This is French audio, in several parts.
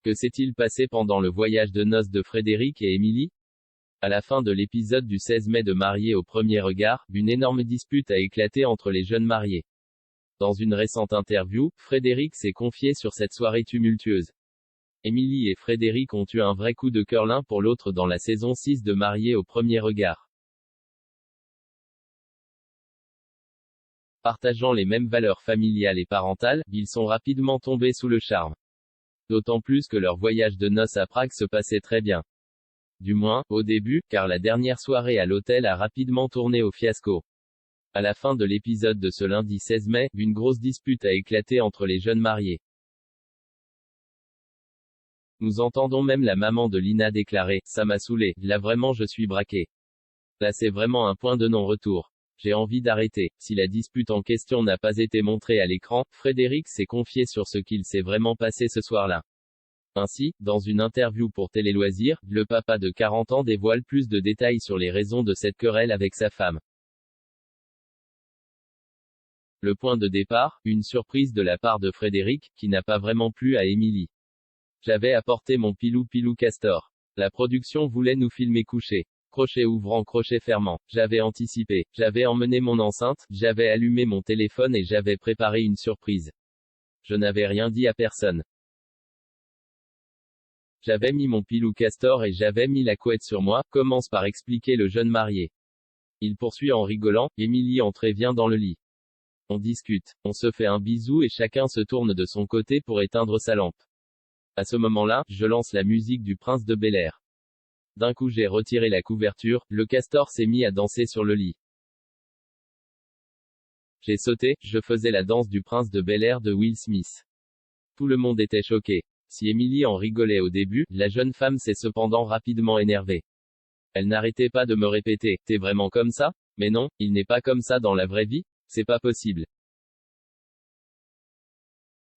Que s'est-il passé pendant le voyage de noces de Frédéric et Émilie? À la fin de l'épisode du 16 mai de Mariés au premier regard, une énorme dispute a éclaté entre les jeunes mariés. Dans une récente interview, Frédéric s'est confié sur cette soirée tumultueuse. Émilie et Frédéric ont eu un vrai coup de cœur l'un pour l'autre dans la saison 6 de Mariés au premier regard. Partageant les mêmes valeurs familiales et parentales, ils sont rapidement tombés sous le charme. D'autant plus que leur voyage de noces à Prague se passait très bien. Du moins, au début, car la dernière soirée à l'hôtel a rapidement tourné au fiasco. À la fin de l'épisode de ce lundi 16 mai, une grosse dispute a éclaté entre les jeunes mariés. Nous entendons même la maman de Lina déclarer: « Ça m'a saoulé, là vraiment je suis braqué. Là c'est vraiment un point de non-retour. J'ai envie d'arrêter. » Si la dispute en question n'a pas été montrée à l'écran, Frédéric s'est confié sur ce qu'il s'est vraiment passé ce soir-là. Ainsi, dans une interview pour Télé Loisirs, le papa de 40 ans dévoile plus de détails sur les raisons de cette querelle avec sa femme. Le point de départ, une surprise de la part de Frédéric, qui n'a pas vraiment plu à Émilie. J'avais apporté mon pilou castor. La production voulait nous filmer couchés. Crochet ouvrant, crochet fermant. J'avais anticipé. J'avais emmené mon enceinte, j'avais allumé mon téléphone et j'avais préparé une surprise. Je n'avais rien dit à personne. J'avais mis mon pilou castor et j'avais mis la couette sur moi, commence par expliquer le jeune marié. Il poursuit en rigolant, Émilie entre et vient dans le lit. On discute, on se fait un bisou et chacun se tourne de son côté pour éteindre sa lampe. À ce moment-là, je lance la musique du Prince de Bel-Air. D'un coup j'ai retiré la couverture, le castor s'est mis à danser sur le lit. J'ai sauté, je faisais la danse du Prince de Bel-Air de Will Smith. Tout le monde était choqué. Si Émilie en rigolait au début, la jeune femme s'est cependant rapidement énervée. Elle n'arrêtait pas de me répéter: « T'es vraiment comme ça? Mais non, il n'est pas comme ça dans la vraie vie, c'est pas possible. »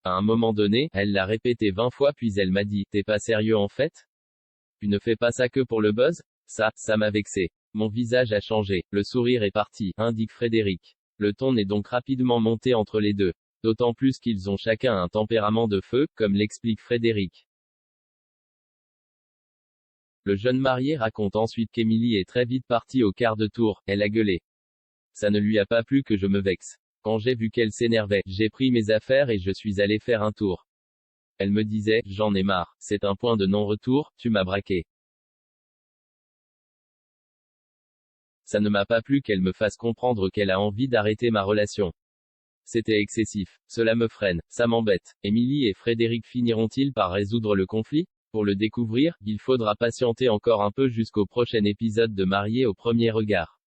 À un moment donné, elle l'a répété 20 fois puis elle m'a dit: « T'es pas sérieux en fait? Tu ne fais pas ça que pour le buzz? » Ça m'a vexé. Mon visage a changé, le sourire est parti, indique Frédéric. Le ton est donc rapidement monté entre les deux. D'autant plus qu'ils ont chacun un tempérament de feu, comme l'explique Frédéric. Le jeune marié raconte ensuite qu'Émilie est très vite partie au quart de tour, elle a gueulé. Ça ne lui a pas plu que je me vexe. Quand j'ai vu qu'elle s'énervait, j'ai pris mes affaires et je suis allé faire un tour. Elle me disait: « J'en ai marre, c'est un point de non-retour, tu m'as braqué. » Ça ne m'a pas plu qu'elle me fasse comprendre qu'elle a envie d'arrêter ma relation. C'était excessif. Cela me freine, ça m'embête. Émilie et Frédéric finiront-ils par résoudre le conflit? Pour le découvrir, il faudra patienter encore un peu jusqu'au prochain épisode de Mariés au premier regard.